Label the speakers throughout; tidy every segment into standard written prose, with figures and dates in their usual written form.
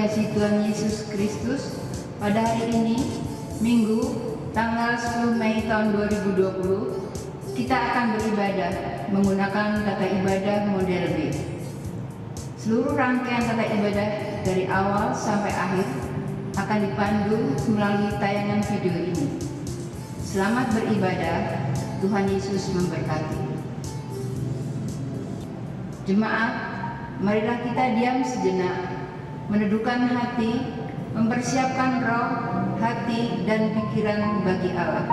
Speaker 1: kasih Tuhan Yesus Kristus, pada hari ini, Minggu, tanggal 10 Mei tahun 2020, kita akan beribadah menggunakan tata ibadah model B. Seluruh rangkaian tata ibadah dari awal sampai akhir akan dipandu melalui tayangan video ini. Selamat beribadah, Tuhan Yesus memberkati. Jemaat, marilah kita diam sejenak, menundukkan hati, mempersiapkan roh, hati, dan pikiran bagi Allah.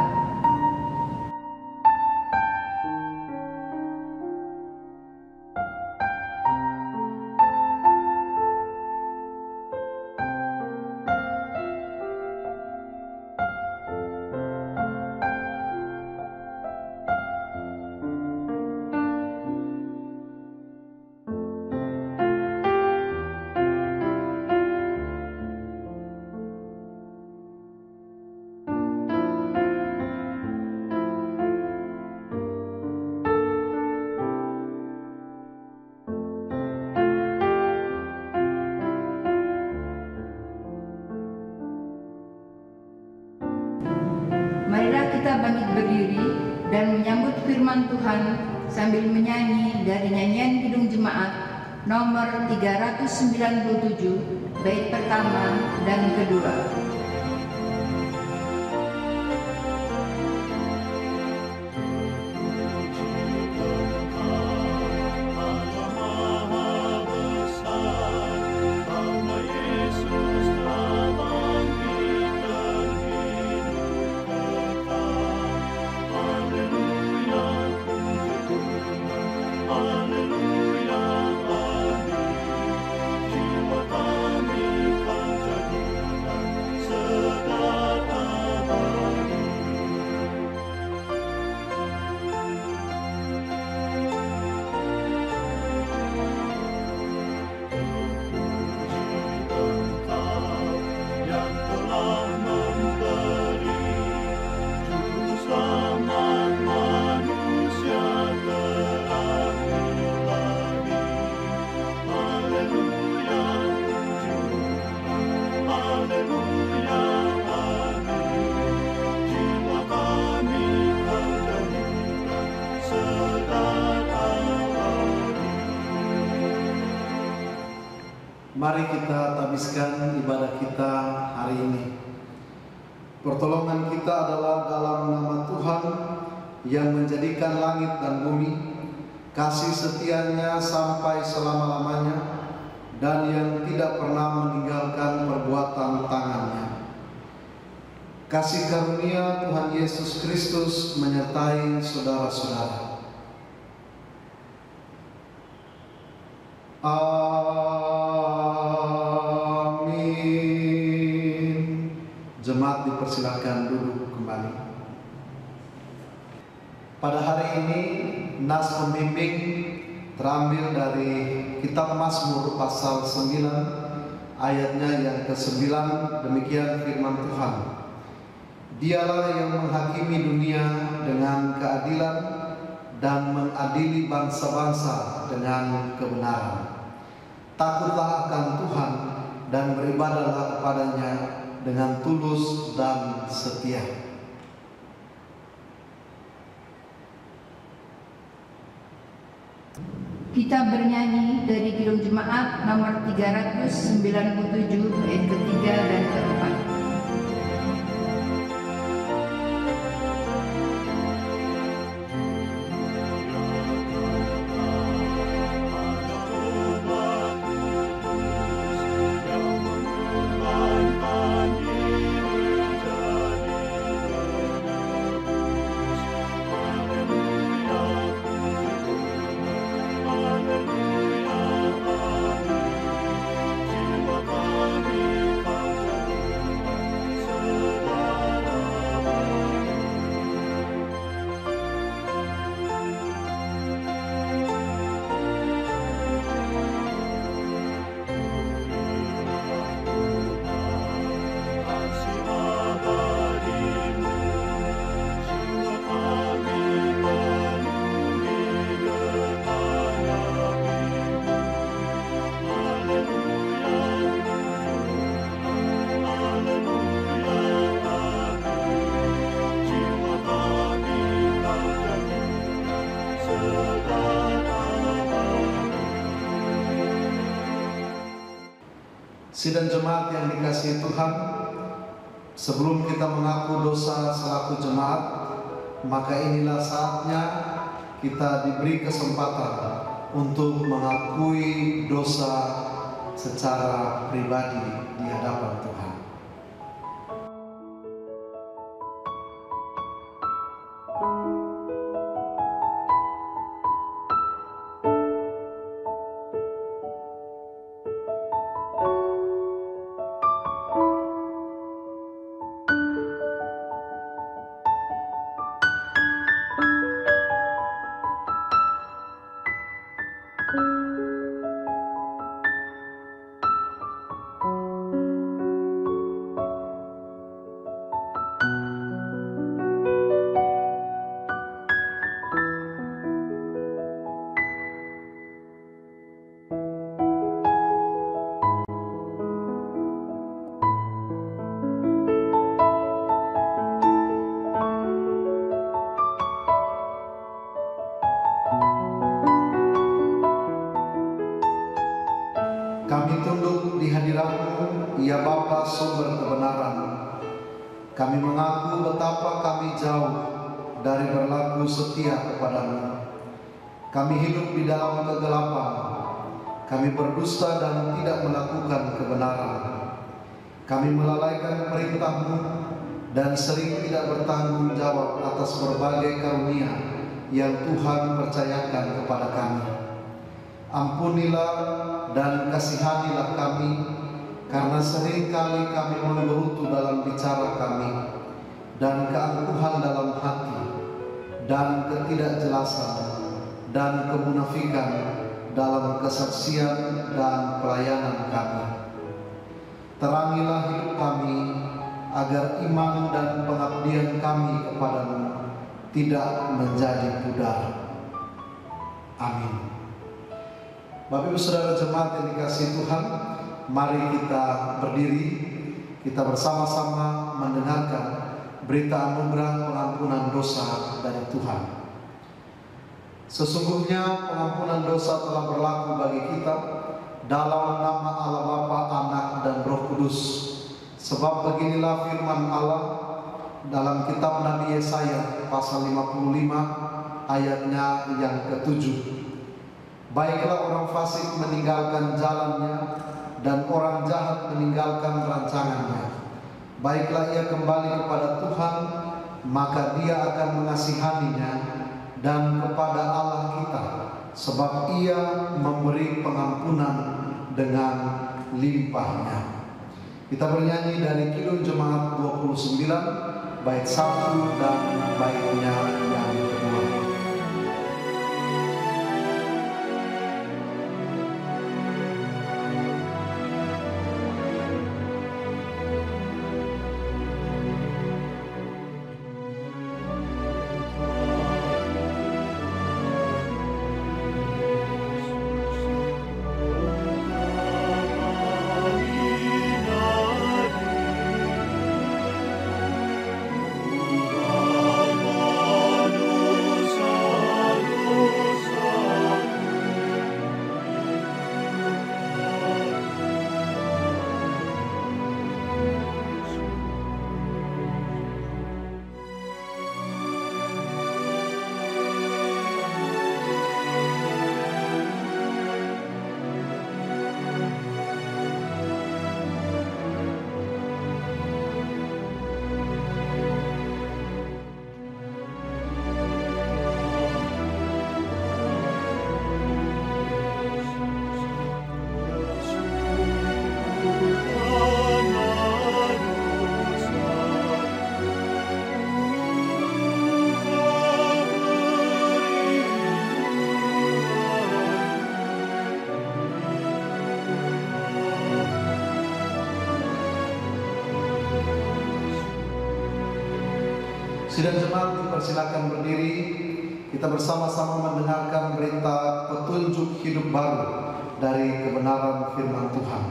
Speaker 1: Marilah kita bangkit berdiri dan menyambut firman Tuhan sambil menyanyi dari nyanyian Kidung Jemaat nomor 397, bait pertama dan kedua.
Speaker 2: Mari kita tabiskan ibadah kita hari ini. Pertolongan kita adalah dalam nama Tuhan yang menjadikan langit dan bumi, kasih setianya sampai selama-lamanya, dan yang tidak pernah meninggalkan perbuatan tangannya. Kasih karunia Tuhan Yesus Kristus menyertai saudara-saudara. Amin. Jemaat dipersilakan duduk kembali. Pada hari ini nas pembimbing terambil dari kitab Mazmur pasal 9 ayatnya yang ke-9. Demikian firman Tuhan. Dialah yang menghakimi dunia dengan keadilan dan mengadili bangsa-bangsa dengan kebenaran. Takutlah akan Tuhan dan beribadahlah kepadanya dengan tulus dan setia.
Speaker 1: Kita bernyanyi dari Kidung Jemaat nomor 397, bait ketiga dan keempat.
Speaker 3: Jiwa kami kau
Speaker 2: Sidang jemaat yang dikasihi Tuhan, sebelum kita mengaku dosa selaku jemaat, maka inilah saatnya kita diberi kesempatan untuk mengakui dosa secara pribadi di hadapan Tuhan. Kami tunduk di hadirat-Mu, ya Bapa sumber kebenaran. Kami mengaku betapa kami jauh dari berlaku setia kepada-Mu. Kami hidup di dalam kegelapan. Kami berdusta dan tidak melakukan kebenaran. Kami melalaikan perintah-Mu dan sering tidak bertanggung jawab atas berbagai karunia yang Tuhan percayakan kepada kami. Ampunilah dan kasihanilah kami, karena seringkali kami menggerutu dalam bicara kami, dan keangkuhan dalam hati, dan ketidakjelasan, dan kemunafikan dalam kesaksian dan pelayanan kami. Terangilah hidup kami, agar iman dan pengabdian kami kepadamu tidak menjadi pudar. Amin. Bapak Ibu Saudara jemaat yang dikasihi Tuhan, mari kita berdiri, kita bersama-sama mendengarkan berita anugerah pengampunan dosa dari Tuhan. Sesungguhnya pengampunan dosa telah berlaku bagi kita dalam nama Allah Bapa, Anak, dan Roh Kudus. Sebab beginilah firman Allah dalam kitab Nabi Yesaya pasal 55 ayatnya yang ke-7. Baiklah orang fasik meninggalkan jalannya, dan orang jahat meninggalkan rancangannya. Baiklah ia kembali kepada Tuhan, maka Dia akan mengasihaninya, dan kepada Allah kita, sebab Ia memberi pengampunan dengan limpahnya. Kita bernyanyi dari Kidung Jemaat 29, bait 1 dan baitnya yang kedua. Sidang jemaat dipersilakan berdiri. Kita bersama-sama mendengarkan berita petunjuk hidup baru dari kebenaran firman Tuhan.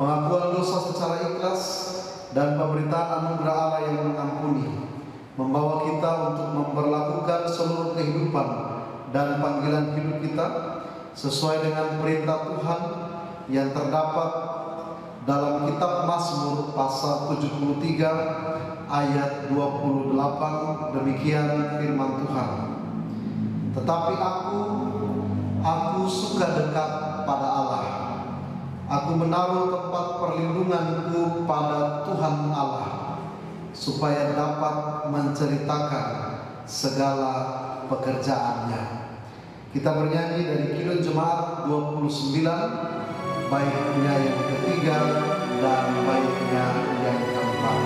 Speaker 2: Pengakuan dosa secara ikhlas dan pemberitaan anugerah Allah yang mengampuni membawa kita untuk memperlakukan seluruh kehidupan dan panggilan hidup kita sesuai dengan perintah Tuhan yang terdapat dalam kitab Mazmur pasal 73 ayat 28. Demikian firman Tuhan. Tetapi aku suka dekat pada Allah. Aku menaruh tempat perlindunganku pada Tuhan Allah, supaya dapat menceritakan segala pekerjaannya. Kita bernyanyi dari Kidung Jemaat 29, baitnya yang ketiga dan baitnya yang keempat.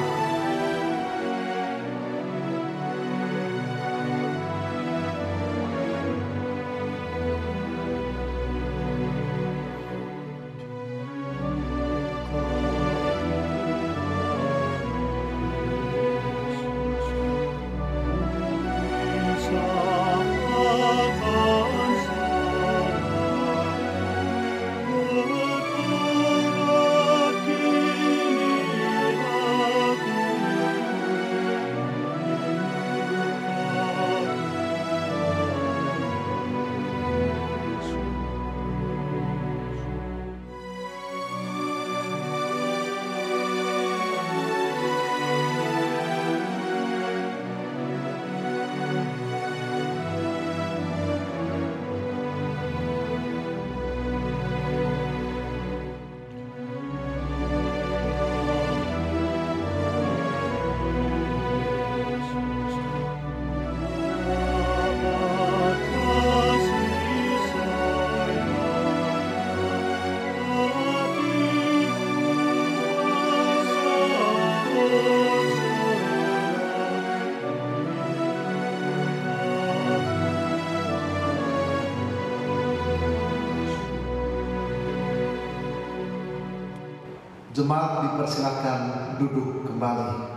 Speaker 2: Jemaat dipersilakan duduk kembali.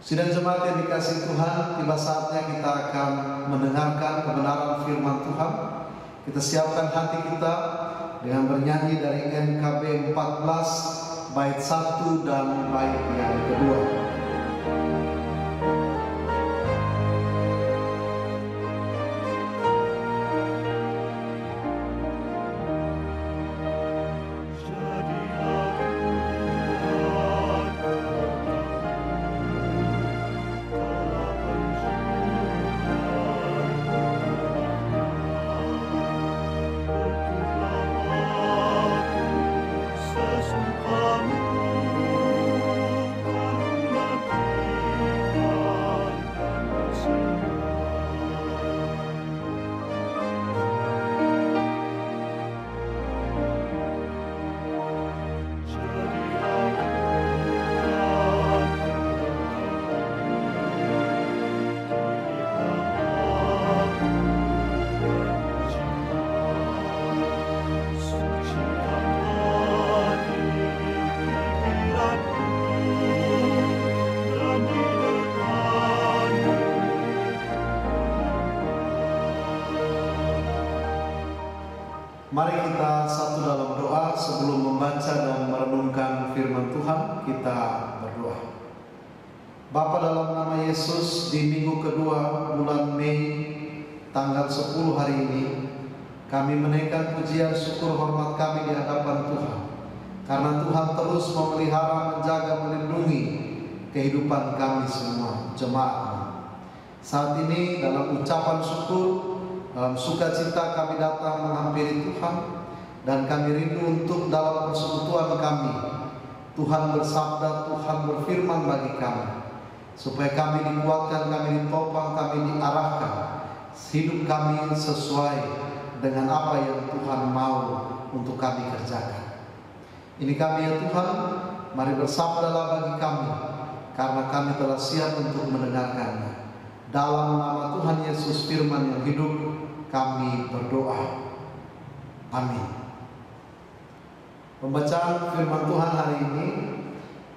Speaker 2: Sidang jemaat yang dikasihi Tuhan, tiba saatnya kita akan mendengarkan kebenaran firman Tuhan. Kita siapkan hati kita dengan bernyanyi dari NKB 14 bait 1 dan bait yang kedua. Mari kita satu dalam doa sebelum membaca dan merenungkan firman Tuhan. Kita berdoa. Bapa, dalam nama Yesus, di minggu kedua bulan Mei tanggal 10 hari ini, kami menaikkan pujian syukur hormat kami di hadapan Tuhan, karena Tuhan terus memelihara, menjaga, melindungi kehidupan kami semua jemaat. Saat ini dalam ucapan syukur, dalam sukacita kami datang menghampiri Tuhan, dan kami rindu untuk dalam persekutuan kami Tuhan bersabda, Tuhan berfirman bagi kami, supaya kami dikuatkan, kami ditopang, kami diarahkan, hidup kami sesuai dengan apa yang Tuhan mau untuk kami kerjakan. Ini kami ya Tuhan, mari bersabdalah bagi kami, karena kami telah siap untuk mendengarkannya. Dalam nama Tuhan Yesus firman yang hidup, kami berdoa. Amin. Pembacaan firman Tuhan hari ini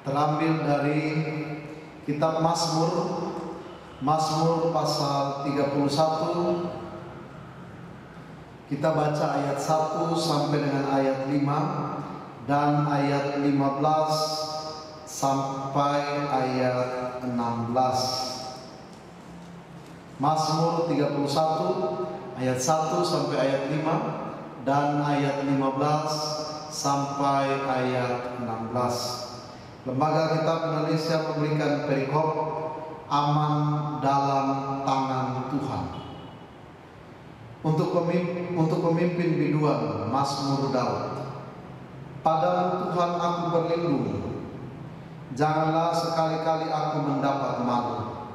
Speaker 2: terambil dari kitab Mazmur, Mazmur pasal 31. Kita baca ayat 1 sampai dengan ayat 5 dan ayat 15 sampai ayat 16. Mazmur 31 ayat 1 sampai ayat 5 dan ayat 15 sampai ayat 16. Lembaga Kitab Indonesia memberikan perikop aman dalam tangan Tuhan. Untuk pemimpin biduan, Mazmur Daud. Padamu Tuhan aku berlindung, janganlah sekali-kali aku mendapat malu.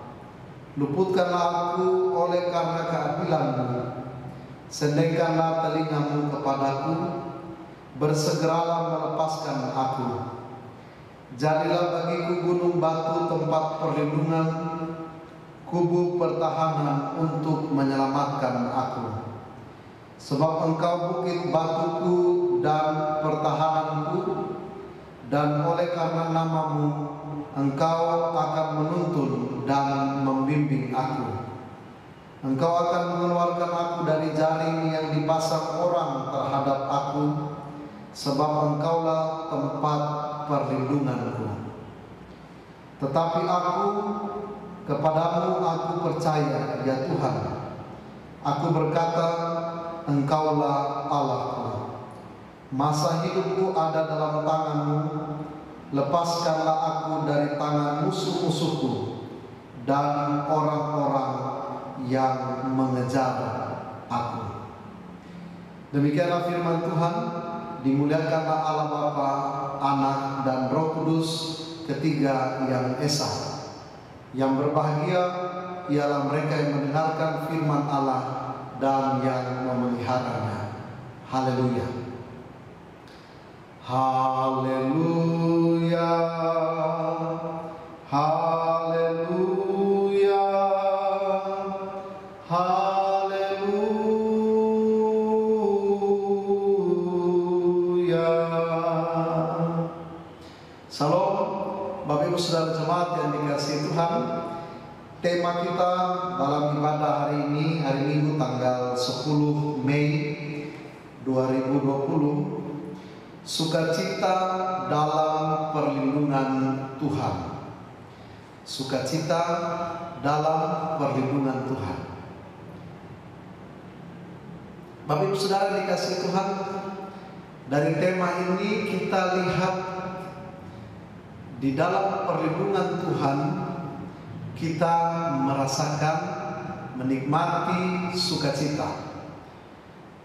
Speaker 2: Luputkanlah aku oleh karena keadilan-Mu, sendengkanlah telinga-Mu kepadaku, bersegeralah melepaskan aku. Jadilah bagiku gunung batu tempat perlindungan, kubu pertahanan untuk menyelamatkan aku. Sebab Engkau bukit batuku dan pertahananku, dan oleh karena nama-Mu Engkau akan menuntun dan membimbing aku. Engkau akan mengeluarkan aku dari jaring yang dipasang orang terhadap aku, sebab Engkaulah tempat perlindunganku. Tetapi aku, kepadamu aku percaya, ya Tuhan. Aku berkata, Engkaulah Allahku. Masa hidupku ada dalam tangan-Mu. Lepaskanlah aku dari tangan musuh-musuhku dan orang-orang yang mengejar aku. Demikianlah firman Tuhan. Dimuliakanlah Allah Bapa, Anak dan Roh Kudus, ketiga yang esa. Yang berbahagia ialah mereka yang mendengarkan firman Allah dan yang memeliharanya. Haleluya. Haleluya. Haleluya. Haleluya. Salam Bapak Ibu Saudara jemaat yang dikasihi Tuhan. Tema kita dalam ibadah hari ini, hari Minggu tanggal 10 Mei 2020, sukacita dalam perlindungan Tuhan. Sukacita dalam perlindungan Tuhan. Bapak Ibu Saudara dikasihi Tuhan, dari tema ini kita lihat di dalam perlindungan Tuhan kita merasakan, menikmati sukacita.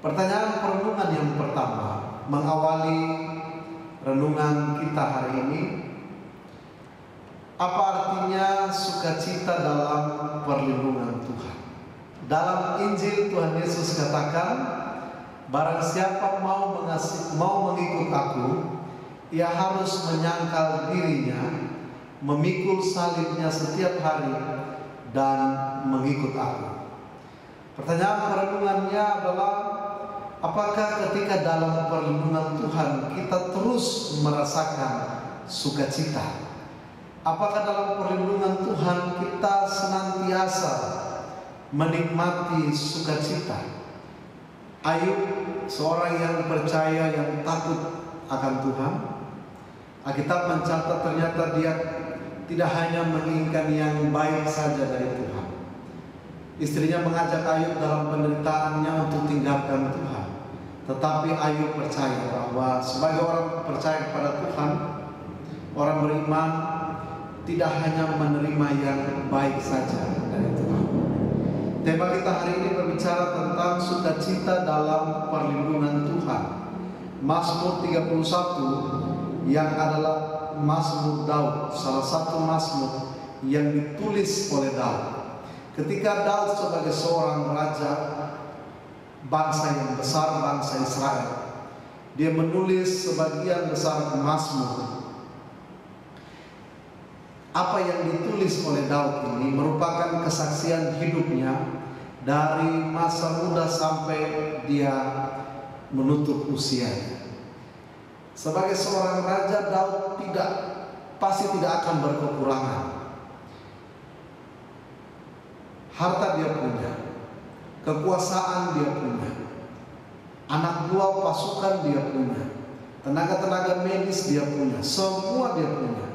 Speaker 2: Pertanyaan perenungan yang pertama mengawali renungan kita hari ini, apa artinya sukacita dalam perlindungan Tuhan? Dalam Injil Tuhan Yesus katakan, barang siapa mau mengikut aku, ia harus menyangkal dirinya, memikul salibnya setiap hari, dan mengikut aku. Pertanyaan perenungannya adalah, apakah ketika dalam perlindungan Tuhan kita terus merasakan sukacita? Apakah dalam perlindungan Tuhan kita senantiasa menikmati sukacita? Ayub, seorang yang percaya, yang takut akan Tuhan, Alkitab mencatat ternyata dia tidak hanya menginginkan yang baik saja dari Tuhan. Istrinya mengajak Ayub dalam penderitaannya untuk tinggalkan Tuhan. Tetapi Ayub percaya bahwa sebagai orang percaya kepada Tuhan, orang beriman tidak hanya menerima yang baik saja dari Tuhan. Tema kita hari ini berbicara tentang sukacita dalam perlindungan Tuhan. Mazmur 31 yang adalah Mazmur Daud, salah satu mazmur yang ditulis oleh Daud. Ketika Daud sebagai seorang raja bangsa yang besar, bangsa Israel, dia menulis sebagian besar mazmur. Apa yang ditulis oleh Daud ini merupakan kesaksian hidupnya dari masa muda sampai dia menutup usianya. Sebagai seorang raja, Daud pasti tidak akan berkekurangan. Harta dia punya, kekuasaan dia punya, anak buah pasukan dia punya, tenaga-tenaga medis dia punya, semua dia punya.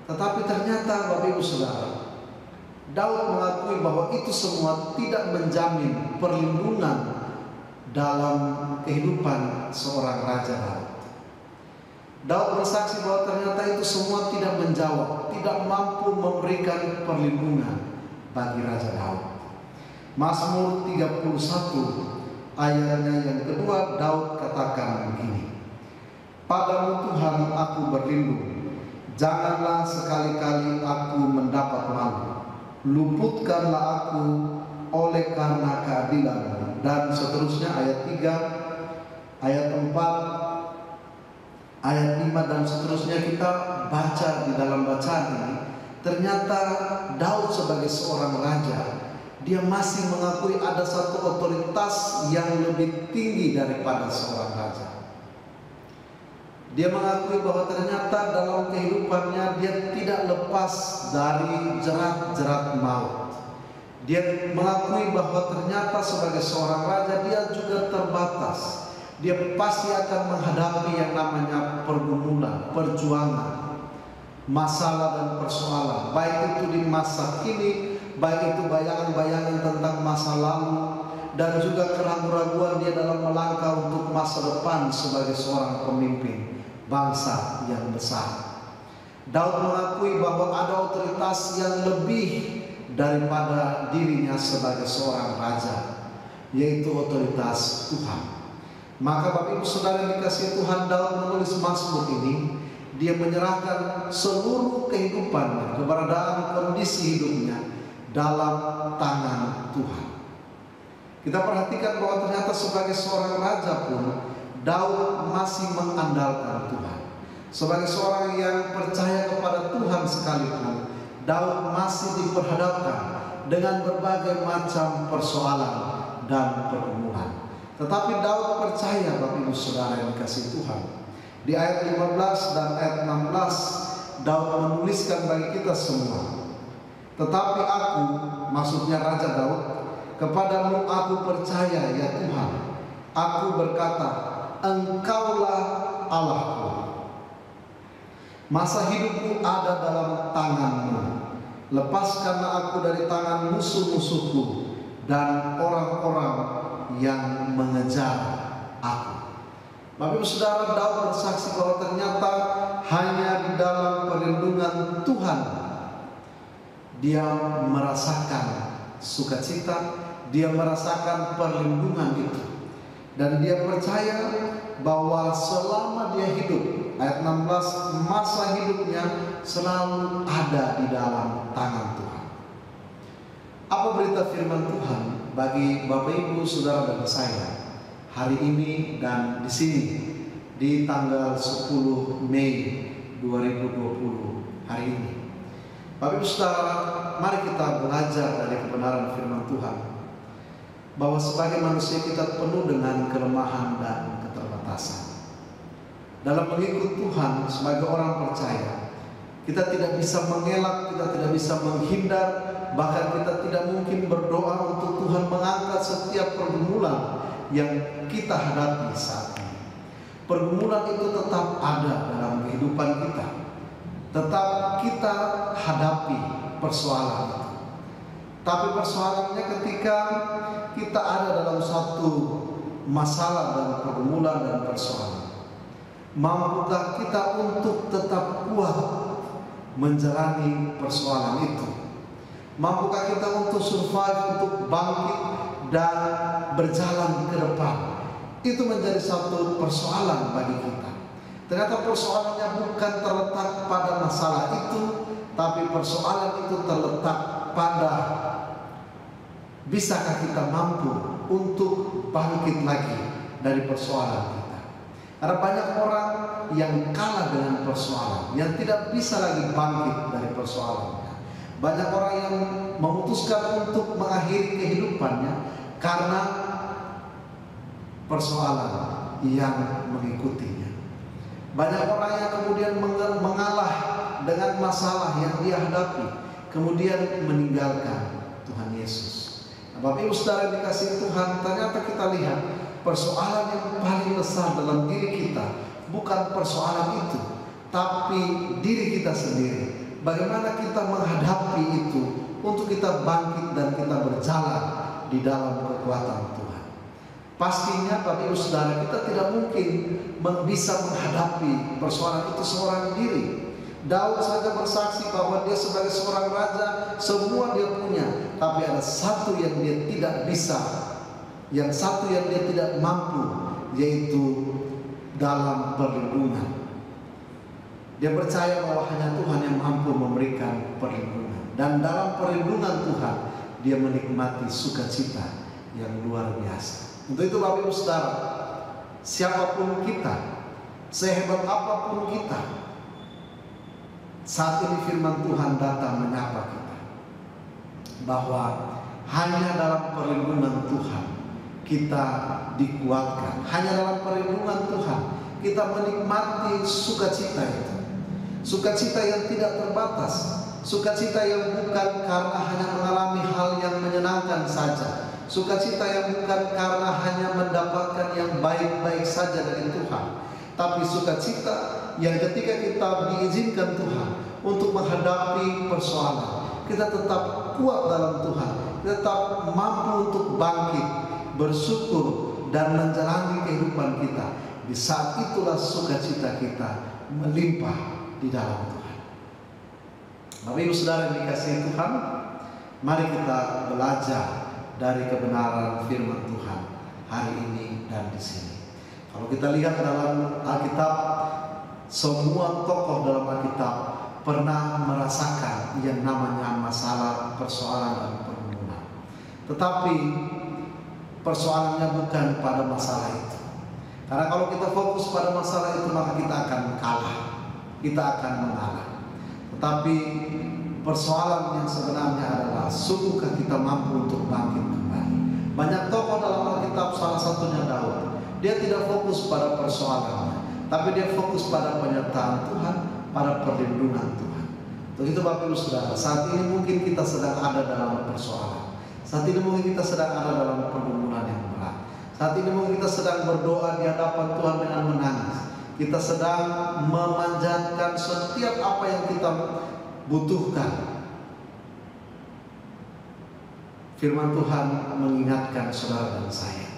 Speaker 2: Tetapi ternyata Bapak Ibu Saudara, Daud mengakui bahwa itu semua tidak menjamin perlindungan dalam kehidupan seorang Raja Daud. Daud bersaksi bahwa ternyata itu semua tidak menjawab, tidak mampu memberikan perlindungan bagi Raja Daud. Mazmur 31 ayatnya yang kedua, Daud katakan begini, "Padamu Tuhan aku berlindung, janganlah sekali-kali aku mendapat malu. Luputkanlah aku oleh karena keadilan." Dan seterusnya ayat 3, ayat 4, ayat 5 dan seterusnya kita baca di dalam bacaan ini. Ternyata Daud sebagai seorang raja, dia masih mengakui ada satu otoritas yang lebih tinggi daripada seorang raja. Dia mengakui bahwa ternyata dalam kehidupannya dia tidak lepas dari jerat-jerat maut. Dia mengakui bahwa ternyata sebagai seorang raja dia juga terbatas. Dia pasti akan menghadapi yang namanya pergumulan, perjuangan, masalah dan persoalan. Baik itu di masa kini, baik itu bayangan-bayangan tentang masa lalu, dan juga keraguan-raguan dia dalam melangkah untuk masa depan sebagai seorang pemimpin bangsa yang besar. Daud mengakui bahwa ada otoritas yang lebih daripada dirinya sebagai seorang raja, yaitu otoritas Tuhan. Maka Bapak Ibu Saudara yang dikasihi Tuhan, Daud menulis Mazmur ini. Dia menyerahkan seluruh kehidupannya, keberadaan kondisi hidupnya dalam tangan Tuhan. Kita perhatikan bahwa ternyata sebagai seorang raja pun Daud masih mengandalkan Tuhan. Sebagai seorang yang percaya kepada Tuhan sekalipun, Daud masih diperhadapkan dengan berbagai macam persoalan dan pergumulan. Tetapi Daud percaya, Bapak Ibu Saudara yang dikasihi Tuhan. Di ayat 15 dan ayat 16 Daud menuliskan bagi kita semua, "Tetapi aku," maksudnya Raja Daud, "kepadamu aku percaya ya Tuhan. Aku berkata, Engkaulah Allahku. Masa hidupku ada dalam tangan-Mu. Lepaskanlah aku dari tangan musuh-musuhku dan orang-orang yang mengejar aku." Bapak Ibu Saudara, Daud bersaksi bahwa ternyata hanya di dalam perlindungan Tuhan dia merasakan sukacita, dia merasakan perlindungan itu. Dan dia percaya bahwa selama dia hidup, ayat 16, masa hidupnya selalu ada di dalam tangan Tuhan. Apa berita firman Tuhan bagi Bapak Ibu Saudara dan saya hari ini dan di sini di tanggal 10 Mei 2020 hari ini? Bapak Ibu Saudara, mari kita belajar dari kebenaran firman Tuhan bahwa sebagai manusia kita penuh dengan kelemahan dan keterbatasan. Dalam mengikut Tuhan sebagai orang percaya, kita tidak bisa mengelak, kita tidak bisa menghindar, bahkan kita tidak mungkin berdoa untuk Tuhan mengangkat setiap pergumulan yang kita hadapi saat ini. Pergumulan itu tetap ada dalam kehidupan kita. Tetap kita hadapi persoalan itu. Tapi persoalannya ketika kita ada dalam satu masalah dan pergumulan dan persoalan, mampukah kita untuk tetap kuat menjalani persoalan itu? Mampukah kita untuk survive, untuk bangkit dan berjalan ke depan? Itu menjadi satu persoalan bagi kita. Ternyata persoalannya bukan terletak pada masalah itu, tapi persoalan itu terletak pada bisakah kita mampu untuk bangkit lagi dari persoalan kita. Ada banyak orang yang kalah dengan persoalan, yang tidak bisa lagi bangkit dari persoalannya. Banyak orang yang memutuskan untuk mengakhiri kehidupannya karena persoalan yang mengikutinya. Banyak orang yang kemudian mengalah dengan masalah yang dia hadapi, kemudian meninggalkan Tuhan Yesus. Nah, Bapak Ibu Saudara yang dikasihi Tuhan, ternyata kita lihat persoalan yang paling besar dalam diri kita bukan persoalan itu, tapi diri kita sendiri. Bagaimana kita menghadapi itu untuk kita bangkit dan kita berjalan di dalam kekuatan Tuhan. Pastinya Bapak Ibu Saudara, kita tidak mungkin bisa menghadapi persoalan itu seorang diri. Daud saja bersaksi bahwa dia sebagai seorang raja, semua dia punya, tapi ada satu yang dia tidak bisa, yang satu yang dia tidak mampu, yaitu dalam perlindungan. Dia percaya bahwa hanya Tuhan yang mampu memberikan perlindungan, dan dalam perlindungan Tuhan dia menikmati sukacita yang luar biasa. Untuk itu Bapak Ibu Saudara, siapapun kita, sehebat apapun kita, saat ini firman Tuhan datang menyapa kita bahwa hanya dalam perlindungan Tuhan kita dikuatkan. Hanya dalam perlindungan Tuhan kita menikmati sukacita itu. Sukacita yang tidak terbatas, sukacita yang bukan karena hanya mengalami hal yang menyenangkan saja, sukacita yang bukan karena hanya mendapatkan yang baik-baik saja dari Tuhan, tapi sukacita yang ketika kita diizinkan Tuhan untuk menghadapi persoalan, kita tetap kuat dalam Tuhan, tetap mampu untuk bangkit, bersyukur, dan menjalani kehidupan kita. Di saat itulah sukacita kita melimpah di dalam Tuhan. Bapak Ibu Saudara yang dikasihi Tuhan, mari kita belajar dari kebenaran firman Tuhan hari ini dan di sini. Kalau kita lihat dalam Alkitab, semua tokoh dalam Alkitab pernah merasakan yang namanya masalah, persoalan, dan pergumulan. Tetapi persoalannya bukan pada masalah itu. Karena kalau kita fokus pada masalah itu, maka kita akan kalah, kita akan mengalah. Tetapi persoalan yang sebenarnya adalah, sungguhkah kita mampu untuk bangkit kembali? Banyak tokoh dalam Alkitab, salah satunya Daud. Dia tidak fokus pada persoalannya, tapi dia fokus pada penyertaan Tuhan, pada perlindungan Tuhan. Untuk itu Bapak Ibu Saudara, saat ini mungkin kita sedang ada dalam persoalan. Saat ini mungkin kita sedang ada dalam pergumulan yang berat. Saat ini mungkin kita sedang berdoa di hadapan Tuhan dengan menangis. Kita sedang memanjatkan setiap apa yang kita butuhkan. Firman Tuhan mengingatkan saudara dan saya,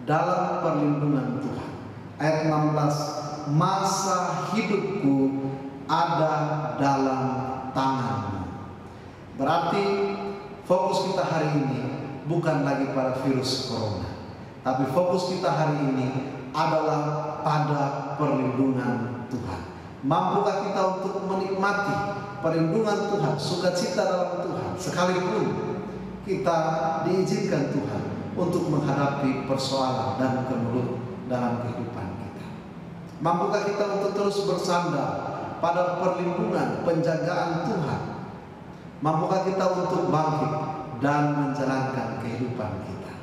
Speaker 2: dalam perlindungan Tuhan. Ayat 16, masa hidupku ada dalam tanganmu. Berarti fokus kita hari ini bukan lagi pada virus corona, tapi fokus kita hari ini adalah pada perlindungan Tuhan. Mampukah kita untuk menikmati perlindungan Tuhan, sukacita dalam Tuhan, sekalipun kita diizinkan Tuhan untuk menghadapi persoalan dan kemelut dalam kehidupan kita. Mampukah kita untuk terus bersandar pada perlindungan, penjagaan Tuhan? Mampukah kita untuk bangkit dan menjalankan kehidupan kita?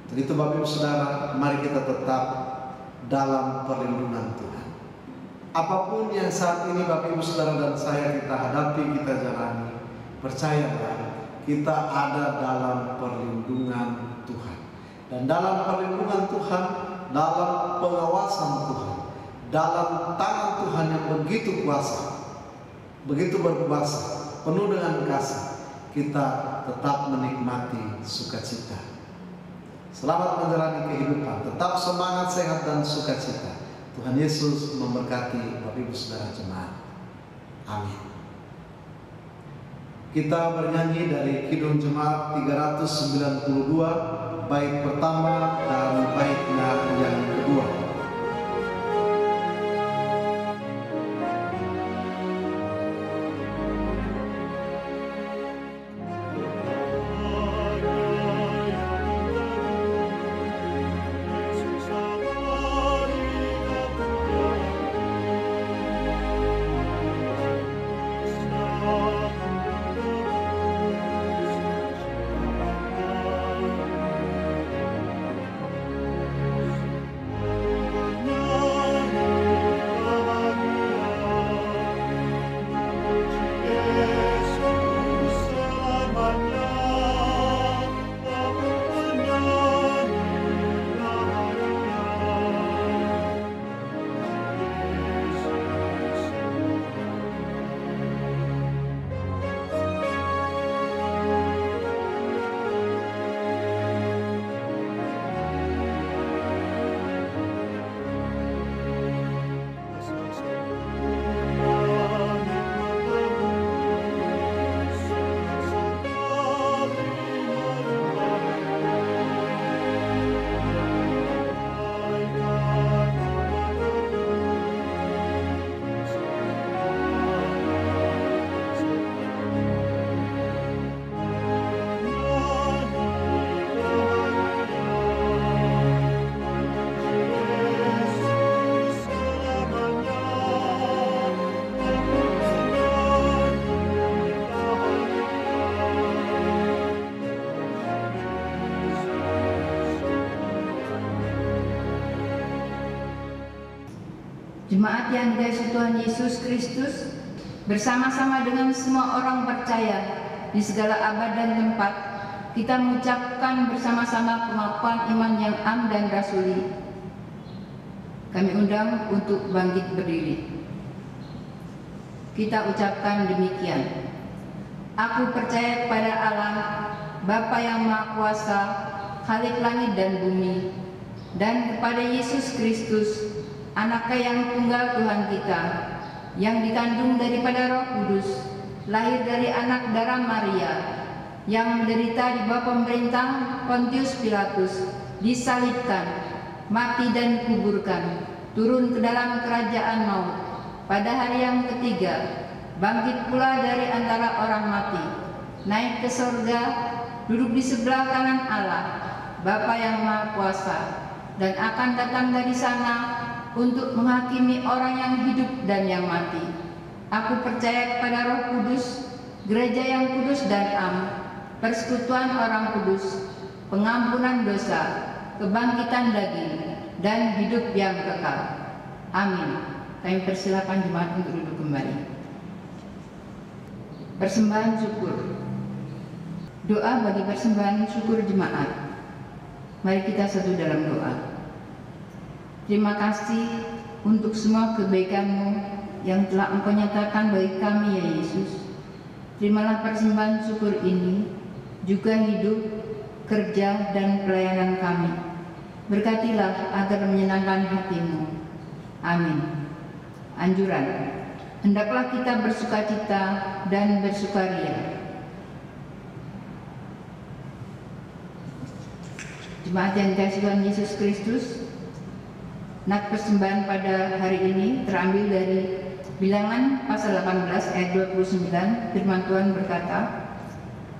Speaker 2: Jadi itu Bapak Ibu Saudara, mari kita tetap dalam perlindungan Tuhan. Apapun yang saat ini Bapak Ibu Saudara dan saya kita hadapi, kita jalani, percayalah kita ada dalam perlindungan Tuhan. Dan dalam perlindungan Tuhan, dalam pengawasan Tuhan, dalam tangan Tuhan yang begitu kuasa, begitu berkuasa, penuh dengan kasih, kita tetap menikmati sukacita. Selamat menjalani kehidupan, tetap semangat, sehat, dan sukacita. Tuhan Yesus memberkati Bapak Ibu Saudara jemaat. Amin. Kita bernyanyi dari Kidung Jemaat 392, bait pertama dan baitnya yang kedua.
Speaker 1: Jemaat yang dikasihi Tuhan Yesus Kristus, bersama-sama dengan semua orang percaya di segala abad dan tempat, kita mengucapkan bersama-sama pengakuan iman yang am dan rasuli. Kami undang untuk bangkit berdiri. Kita ucapkan demikian. Aku percaya kepada Allah, Bapa yang Maha Kuasa, Khalik langit dan bumi, dan kepada Yesus Kristus, Anaknya yang tunggal Tuhan kita, yang dikandung daripada Roh Kudus, lahir dari anak darah Maria, yang menderita di bawah pemerintah Pontius Pilatus, disalibkan, mati dan dikuburkan, turun ke dalam kerajaan maut, pada hari yang ketiga, bangkit pula dari antara orang mati, naik ke surga, duduk di sebelah kanan Allah, Bapa yang Maha Kuasa, dan akan datang dari sana untuk menghakimi orang yang hidup dan yang mati. Aku percaya kepada Roh Kudus, gereja yang kudus dan am, persekutuan orang kudus, pengampunan dosa, kebangkitan daging, dan hidup yang kekal. Amin. Kami persilakan jemaat untuk duduk kembali. Persembahan syukur. Doa bagi persembahan syukur jemaat. Mari kita satu dalam doa. Terima kasih untuk semua kebaikan-Mu yang telah Engkau nyatakan bagi kami, ya Yesus. Terimalah persembahan syukur ini, juga hidup, kerja, dan pelayanan kami. Berkatilah agar menyenangkan hati-Mu. Amin. Anjuran. Hendaklah kita bersukacita dan bersukaria. Jemaat yang dikasihi Tuhan Yesus Kristus, nak persembahan pada hari ini terambil dari Bilangan pasal 18 ayat 29. Firman Tuhan berkata,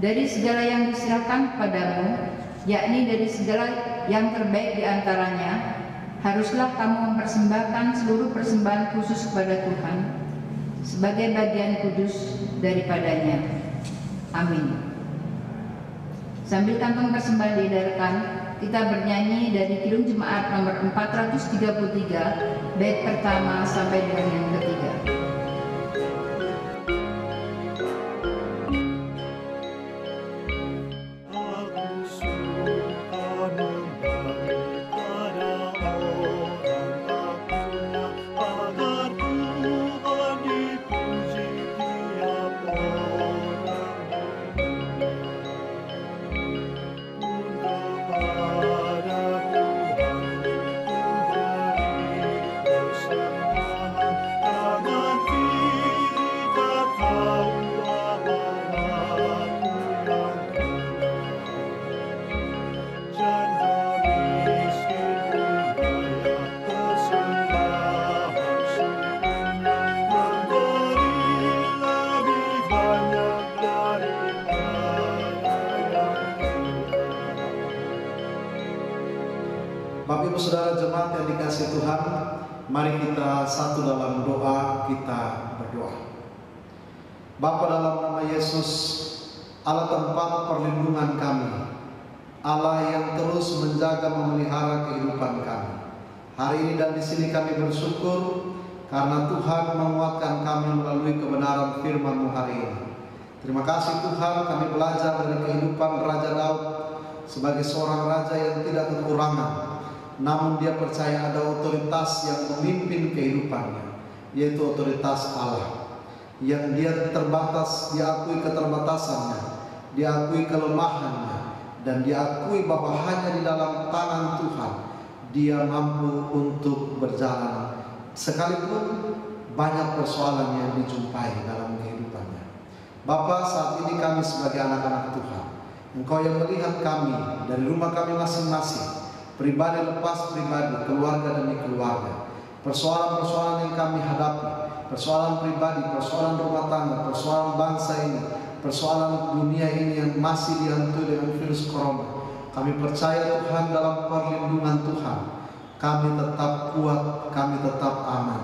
Speaker 1: dari segala yang diserahkan kepadamu, yakni dari segala yang terbaik di antaranya, haruslah kamu mempersembahkan seluruh persembahan khusus kepada Tuhan sebagai bagian kudus daripadanya. Amin. Sambil kantong persembahan diedarkan, kita bernyanyi dari Kidung Jemaat nomor 433, bait pertama sampai dengan yang ketiga.
Speaker 2: Bapak Ibu Saudara jemaat yang dikasihi Tuhan, mari kita satu dalam doa, kita berdoa. Bapa, dalam nama Yesus, Allah tempat perlindungan kami, Allah yang terus menjaga memelihara kehidupan kami. Hari ini dan di sini kami bersyukur karena Tuhan menguatkan kami melalui kebenaran firman-Mu hari ini. Terima kasih Tuhan, kami belajar dari kehidupan Raja Daud sebagai seorang raja yang tidak kekurangan, namun dia percaya ada otoritas yang memimpin kehidupannya, yaitu otoritas Allah. Yang dia terbatas, diakui keterbatasannya, diakui kelemahannya, dan diakui bahwa hanya di dalam tangan Tuhan dia mampu untuk berjalan, sekalipun banyak persoalan yang dijumpai dalam kehidupannya. Bapa, saat ini kami sebagai anak-anak Tuhan, Engkau yang melihat kami dari rumah kami masing-masing, pribadi lepas pribadi, keluarga demi keluarga, persoalan-persoalan yang kami hadapi, persoalan pribadi, persoalan rumah tangga, persoalan bangsa ini, persoalan dunia ini yang masih dihantui dengan virus corona. Kami percaya Tuhan dalam perlindungan Tuhan, kami tetap kuat, kami tetap aman,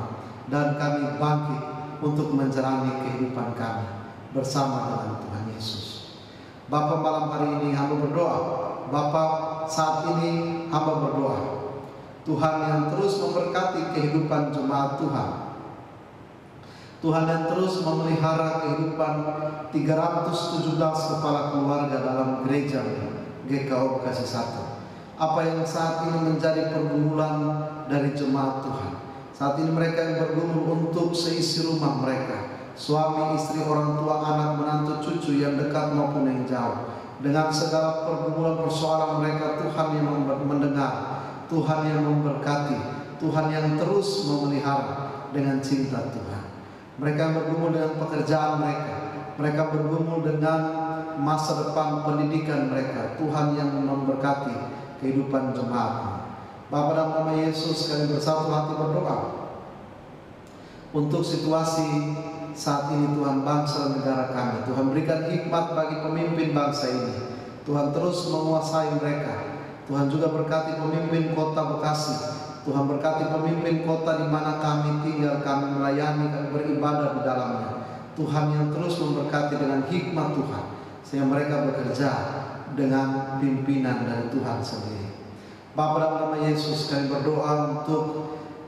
Speaker 2: dan kami bangkit untuk menjalani kehidupan kami bersama dengan Tuhan Yesus. Bapa, malam hari ini hamba berdoa. Bapa, saat ini hamba berdoa, Tuhan yang terus memberkati kehidupan jemaat Tuhan. Tuhan yang terus memelihara kehidupan 317 kepala keluarga dalam gereja GKO Bekasi 1. Apa yang saat ini menjadi pergumulan dari jemaat Tuhan. Saat ini mereka yang bergumul untuk seisi rumah mereka, suami, istri, orang tua, anak, menantu, cucu yang dekat maupun yang jauh. Dengan segala pergumulan persoalan mereka, Tuhan yang mendengar, Tuhan yang memberkati, Tuhan yang terus memelihara dengan cinta Tuhan. Mereka bergumul dengan pekerjaan mereka, mereka bergumul dengan masa depan pendidikan mereka. Tuhan yang memberkati kehidupan jemaat. Bapa, dalam nama Yesus kami bersatu hati berdoa untuk situasi saat ini Tuhan, bangsa dan negara kami. Tuhan berikan hikmat bagi pemimpin bangsa ini. Tuhan terus menguasai mereka. Tuhan juga berkati pemimpin kota Bekasi. Tuhan berkati pemimpin kota di mana kami tinggal, kami melayani, kami beribadah di dalamnya. Tuhan yang terus memberkati dengan hikmat Tuhan, sehingga mereka bekerja dengan pimpinan dari Tuhan sendiri. Bapa, dalam nama Yesus kami berdoa untuk,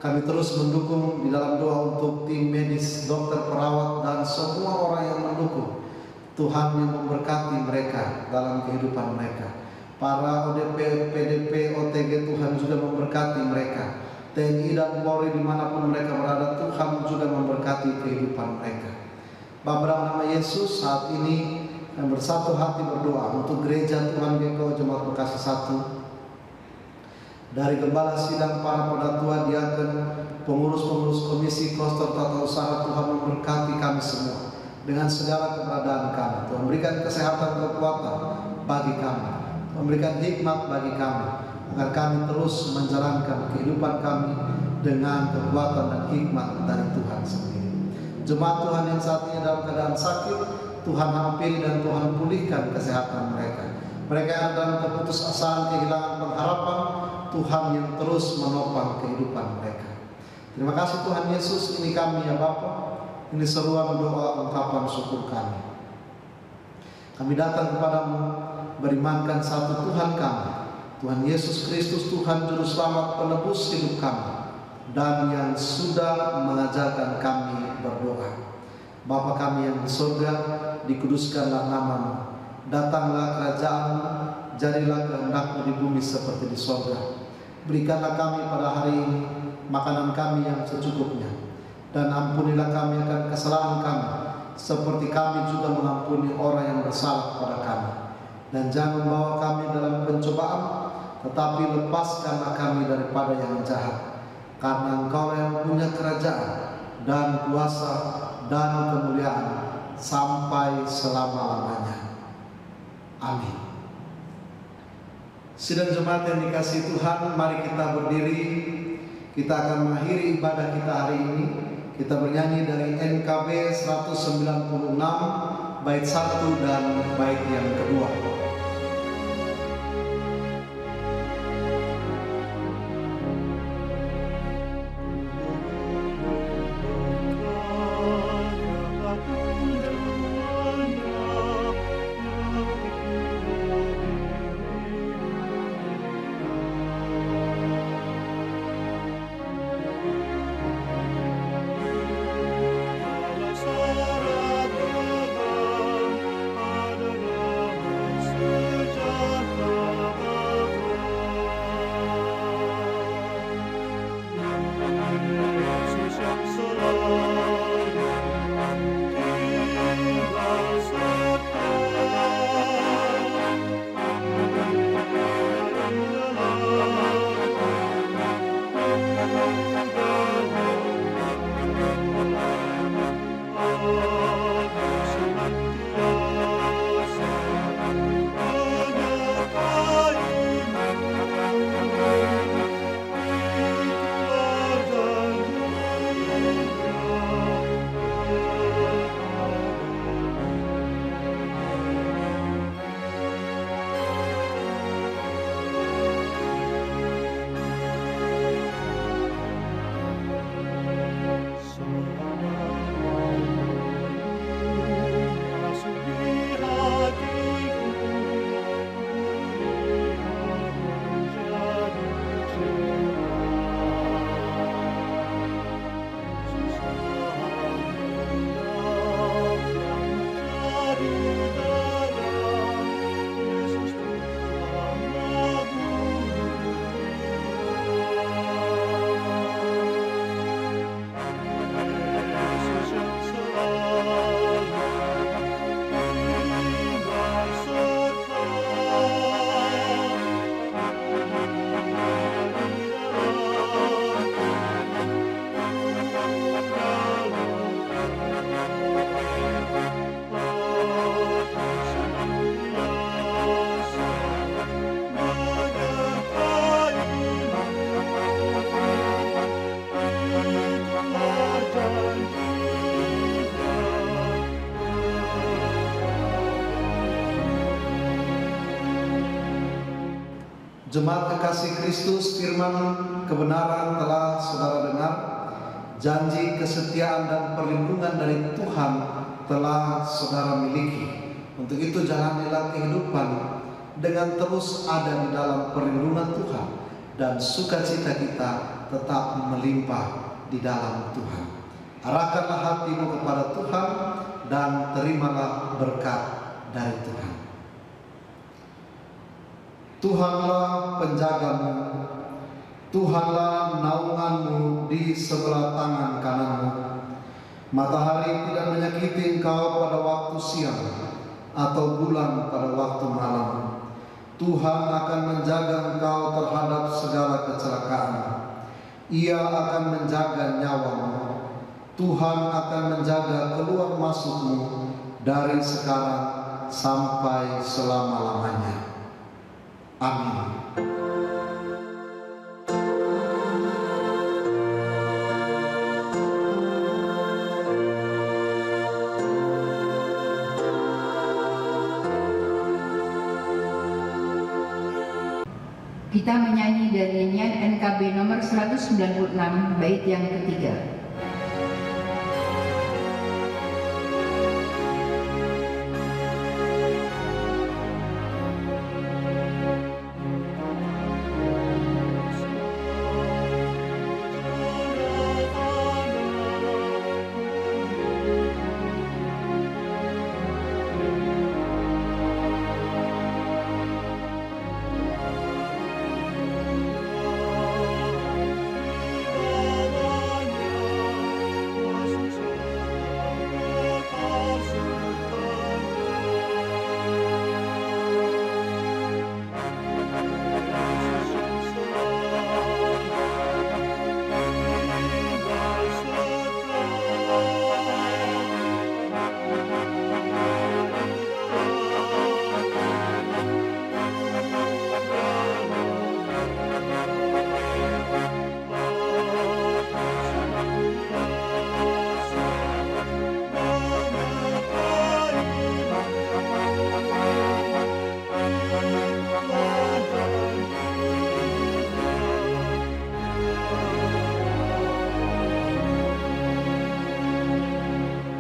Speaker 2: kami terus mendukung di dalam doa untuk tim medis, dokter, perawat, dan semua orang yang mendukung. Tuhan yang memberkati mereka dalam kehidupan mereka. Para ODP, PDP, OTG, Tuhan juga memberkati mereka. TNI dan Polri dimanapun mereka berada, Tuhan juga memberkati kehidupan mereka. Bapa, dalam nama Yesus saat ini yang bersatu hati berdoa untuk gereja Tuhan GKO Jemaat Bekasi 1. Dari gembala sidang, para penatua, diaken, pengurus-pengurus komisi, klaster tata usaha, Tuhan memberkati kami semua dengan segala keberadaan kami. Tuhan berikan kesehatan, kekuatan bagi kami. Memberikan hikmat bagi kami, agar kami terus menjalankan kehidupan kami dengan kekuatan dan hikmat dari Tuhan sendiri. Jemaat Tuhan yang saat ini dalam keadaan sakit, Tuhan hampiri dan Tuhan pulihkan kesehatan mereka. Mereka yang dalam keputusasaan, kehilangan pengharapan, Tuhan yang terus menopang kehidupan mereka. Terima kasih Tuhan Yesus, ini kami ya Bapa, ini seruan doa ungkapan syukur kami. Kami datang kepadamu, berimankan satu Tuhan kami, Tuhan Yesus Kristus, Tuhan Juru Selamat penebus hidup kami, dan yang sudah mengajarkan kami berdoa. Bapa kami yang di surga, dikuduskanlah namamu, datanglah kerajaan-Mu, jadilah kehendak-Mu di bumi seperti di surga. Berikanlah kami pada hari ini makanan kami yang secukupnya, dan ampunilah kami akan kesalahan kami, seperti kami juga mengampuni orang yang bersalah kepada kami. Dan jangan membawa kami dalam pencobaan, tetapi lepaskanlah kami daripada yang jahat. Karena Engkau yang punya kerajaan dan kuasa dan kemuliaan sampai selama-lamanya. Amin. Sidang jemaat yang dikasihi Tuhan, mari kita berdiri. Kita akan mengakhiri ibadah kita hari ini. Kita bernyanyi dari NKB 196, bait 1 dan bait yang kedua.
Speaker 3: Ada
Speaker 2: Jemaat kekasih Kristus, firman kebenaran telah saudara dengar. Janji kesetiaan dan perlindungan dari Tuhan telah saudara miliki. Untuk itu jalanilah kehidupan dengan terus ada di dalam perlindungan Tuhan, dan sukacita kita tetap melimpah di dalam Tuhan. Arahkanlah hatimu kepada Tuhan dan terimalah berkat dari Tuhan. Tuhanlah penjagamu, Tuhanlah naunganmu di sebelah tangan kananmu. Matahari tidak menyakiti engkau pada waktu siang, atau bulan pada waktu malam. Tuhan akan menjaga engkau terhadap segala kecelakaan. Ia akan menjaga nyawamu. Tuhan akan menjaga keluar masukmu dari sekarang sampai selama-lamanya. Amin.
Speaker 1: Kita menyanyi dari nyanyian NKB nomor 196 bait yang ketiga.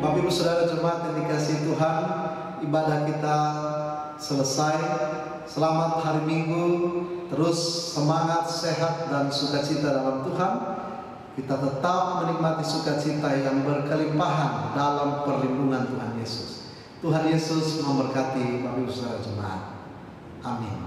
Speaker 2: Bapak Ibu Saudara jemaat yang dikasihi Tuhan, ibadah kita selesai. Selamat hari Minggu, terus semangat, sehat, dan sukacita dalam Tuhan. Kita tetap menikmati sukacita yang berkelimpahan dalam perlindungan Tuhan Yesus. Tuhan Yesus memberkati Bapak Ibu Saudara jemaat. Amin.